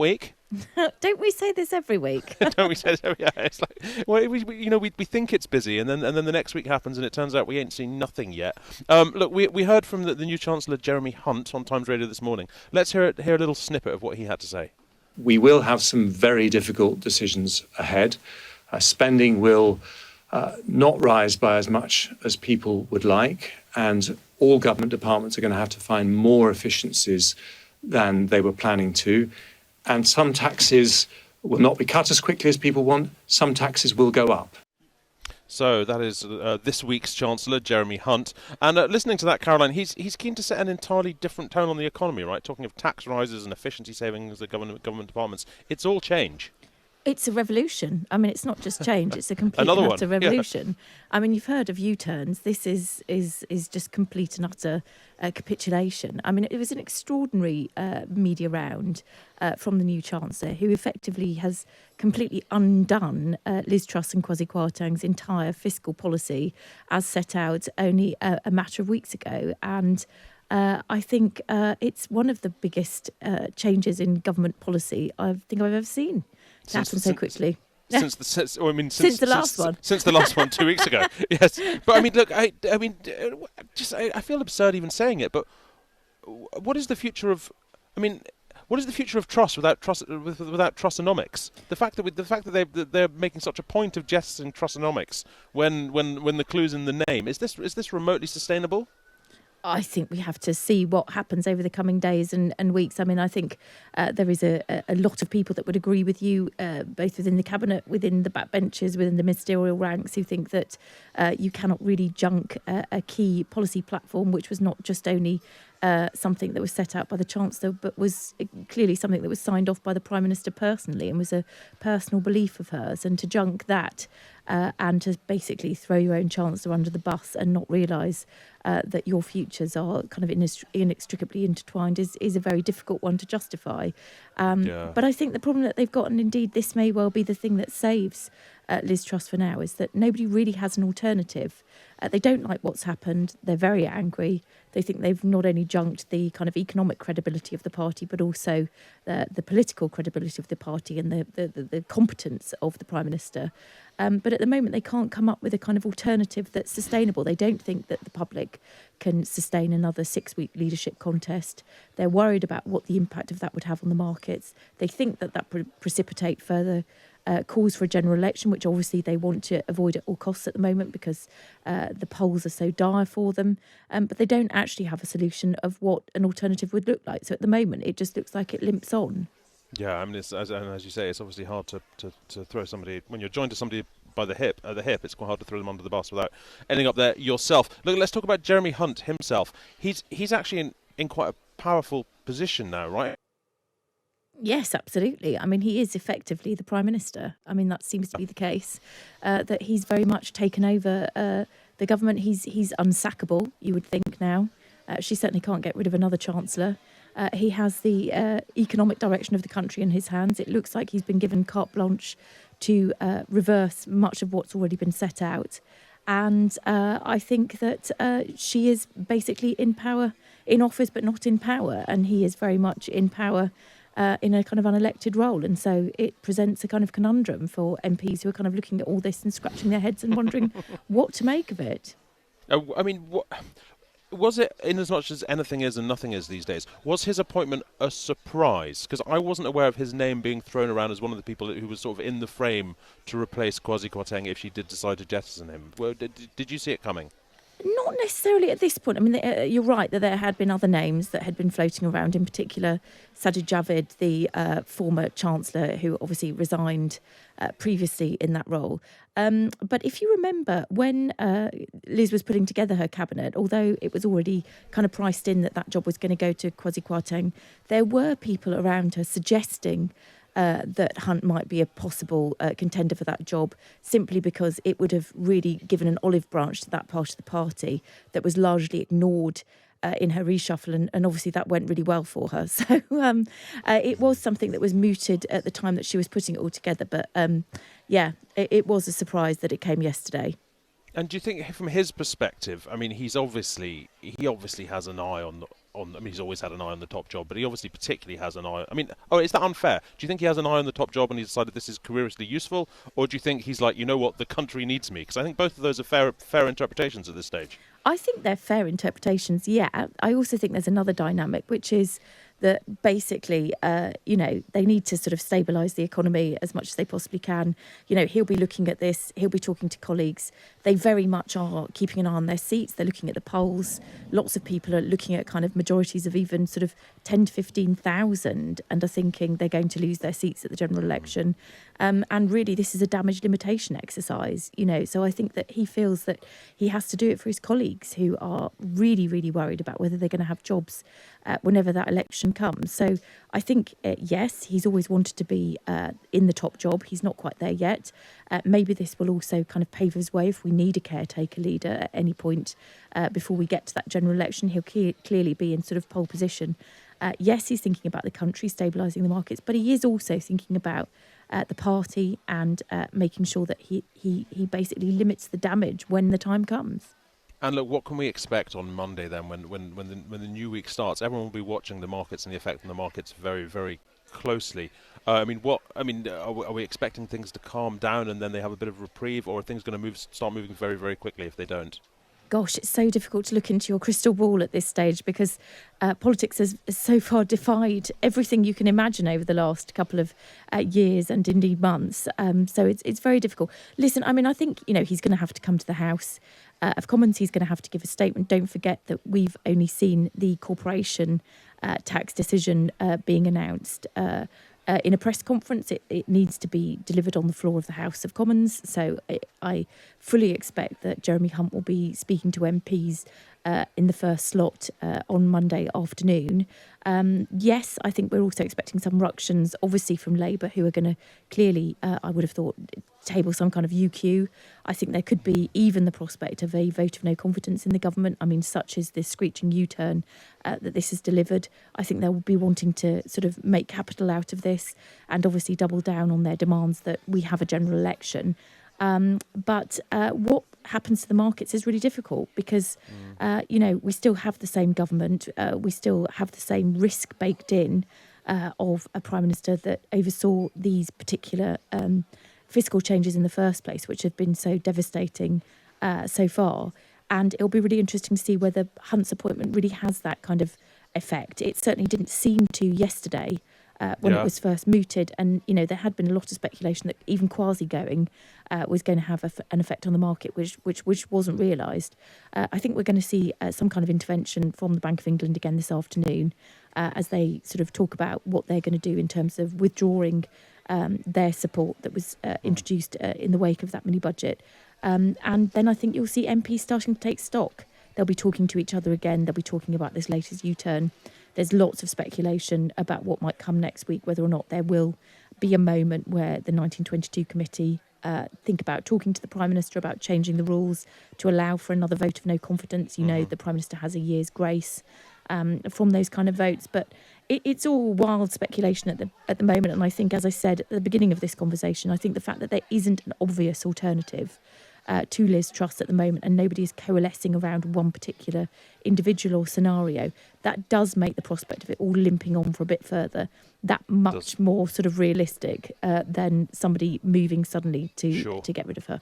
week. Don't we say this every week? Don't we say this? Yeah, it's like, well, we think it's busy, and then the next week happens, and it turns out we ain't seen nothing yet. Look, we heard from the new Chancellor Jeremy Hunt on Times Radio this morning. Let's hear a little snippet of what he had to say. We will have some very difficult decisions ahead. Spending will not rise by as much as people would like, and all government departments are going to have to find more efficiencies than they were planning to. And some taxes will not be cut as quickly as people want. Some taxes will go up. So that is this week's Chancellor, Jeremy Hunt. And listening to that, Caroline, he's keen to set an entirely different tone on the economy, right? Talking of tax rises and efficiency savings at government departments. It's all change. It's a revolution. I mean, it's not just change; it's a complete Another and utter one. revolution. Yeah. I mean, you've heard of U-turns. This is just complete and utter capitulation. I mean, it was an extraordinary media round from the new Chancellor, who effectively has completely undone Liz Truss and Kwasi Kwarteng's entire fiscal policy as set out only a matter of weeks ago. And I think it's one of the biggest changes in government policy I think I've ever seen. It happened so quickly. Since the last one. Since the last one 2 weeks ago. Yes. But I mean, look, I feel absurd even saying it, but what is the future of Truss without Trussonomics? The fact that they're making such a point of jesting Trussonomics when the clue's in the name, is this remotely sustainable? I think we have to see what happens over the coming days and weeks. I mean, I think there is a lot of people that would agree with you, both within the cabinet, within the backbenchers, within the ministerial ranks, who think that you cannot really junk a key policy platform, which was not just only something that was set out by the Chancellor, but was clearly something that was signed off by the Prime Minister personally and was a personal belief of hers. And to junk that and to basically throw your own Chancellor under the bus and not realise that your futures are kind of inextricably intertwined is a very difficult one to justify. But I think the problem that they've got, and indeed this may well be the thing that saves Liz Truss for now, is that nobody really has an alternative. They don't like what's happened. They're very angry. They think they've not only junked the kind of economic credibility of the party, but also the political credibility of the party and the competence of the Prime Minister. But at the moment, they can't come up with a kind of alternative that's sustainable. They don't think that the public can sustain another 6-week leadership contest. They're worried about what the impact of that would have on the markets. They think that precipitate further calls for a general election, which obviously they want to avoid at all costs at the moment because the polls are so dire for them. But they don't actually have a solution of what an alternative would look like. So at the moment, it just looks like it limps on. Yeah, I mean, as you say, it's obviously hard to throw somebody, when you're joined to somebody by the hip, it's quite hard to throw them under the bus without ending up there yourself. Look, let's talk about Jeremy Hunt himself. He's actually in quite a powerful position now, right? Yes, absolutely. I mean, he is effectively the Prime Minister. I mean, that seems to be the case, that he's very much taken over the government. He's unsackable, you would think now. She certainly can't get rid of another Chancellor. He has the economic direction of the country in his hands. It looks like he's been given carte blanche to reverse much of what's already been set out. And I think that she is basically in power, in office, but not in power. And he is very much in power in a kind of unelected role. And so it presents a kind of conundrum for MPs who are kind of looking at all this and scratching their heads and wondering what to make of it. I mean, was it, in as much as anything is and nothing is these days, was his appointment a surprise? Because I wasn't aware of his name being thrown around as one of the people who was sort of in the frame to replace Kwasi Kwarteng if she did decide to jettison him. Well, did you see it coming? Not necessarily at this point. I mean, you're right that there had been other names that had been floating around, in particular Sajid Javid, the former Chancellor, who obviously resigned previously in that role. But if you remember, when Liz was putting together her cabinet, although it was already kind of priced in that job was going to go to Kwasi Kwarteng, there were people around her suggesting that Hunt might be a possible contender for that job, simply because it would have really given an olive branch to that part of the party that was largely ignored in her reshuffle, and obviously that went really well for her. So it was something that was mooted at the time that she was putting it all together. But it was a surprise that it came yesterday. And do you think, from his perspective, I mean, he obviously has an eye on. I mean, he's always had an eye on the top job, but he obviously particularly has an eye. I mean, is that unfair? Do you think he has an eye on the top job and he's decided this is careeristically useful, or do you think he's like, you know what, the country needs me? Because I think both of those are fair interpretations at this stage. I think they're fair interpretations, yeah. I also think there's another dynamic, which is that basically, they need to sort of stabilise the economy as much as they possibly can. He'll be looking at this, he'll be talking to colleagues. They very much are keeping an eye on their seats. They're looking at the polls. Lots of people are looking at kind of majorities of even sort of 10 to 15,000 and are thinking they're going to lose their seats at the general election. And really, this is a damage limitation exercise, So I think that he feels that he has to do it for his colleagues who are really, really worried about whether they're going to have jobs whenever that election comes. So I think, yes, he's always wanted to be in the top job. He's not quite there yet. Maybe this will also kind of pave his way if we need a caretaker leader at any point before we get to that general election. He'll clearly be in sort of pole position. Yes, he's thinking about the country, stabilising the markets, but he is also thinking about the party and making sure that he basically limits the damage when the time comes. And look, what can we expect on Monday then when the new week starts? Everyone will be watching the markets and the effect on the markets very, very closely. Are we expecting things to calm down and then they have a bit of reprieve, or are things going to start moving very, very quickly if they don't? Gosh, it's so difficult to look into your crystal ball at this stage because politics has so far defied everything you can imagine over the last couple of years and indeed months. So it's very difficult. Listen, I think, he's going to have to come to the House of Commons. He's going to have to give a statement. Don't forget that we've only seen the corporation tax decision being announced in a press conference. It needs to be delivered on the floor of the House of Commons. So I fully expect that Jeremy Hunt will be speaking to MPs in the first slot on Monday afternoon. Yes, I think we're also expecting some ructions, obviously from Labour, who are going to clearly, I would have thought, table some kind of UQ. I think there could be even the prospect of a vote of no confidence in the government. Such as this screeching U-turn that this has delivered. I think they'll be wanting to sort of make capital out of this and obviously double down on their demands that we have a general election. But what happens to the markets is really difficult because, we still have the same government. We still have the same risk baked in of a Prime Minister that oversaw these particular fiscal changes in the first place, which have been so devastating so far. And it'll be really interesting to see whether Hunt's appointment really has that kind of effect. It certainly didn't seem to yesterday when it was first mooted. And, there had been a lot of speculation that even quasi-going was going to have an effect on the market, which wasn't realised. I think we're going to see some kind of intervention from the Bank of England again this afternoon as they sort of talk about what they're going to do in terms of withdrawing their support that was introduced in the wake of that mini-budget. And then I think you'll see MPs starting to take stock. They'll be talking to each other again. They'll be talking about this latest U-turn. There's lots of speculation about what might come next week, whether or not there will be a moment where the 1922 committee think about talking to the Prime Minister about changing the rules to allow for another vote of no confidence. The Prime Minister has a year's grace from those kind of votes. But it's all wild speculation at the moment. And I think, as I said at the beginning of this conversation, I think the fact that there isn't an obvious alternative to Liz Truss at the moment and nobody is coalescing around one particular individual or scenario, that does make the prospect of it all limping on for a bit further that much more sort of realistic than somebody moving suddenly to get rid of her.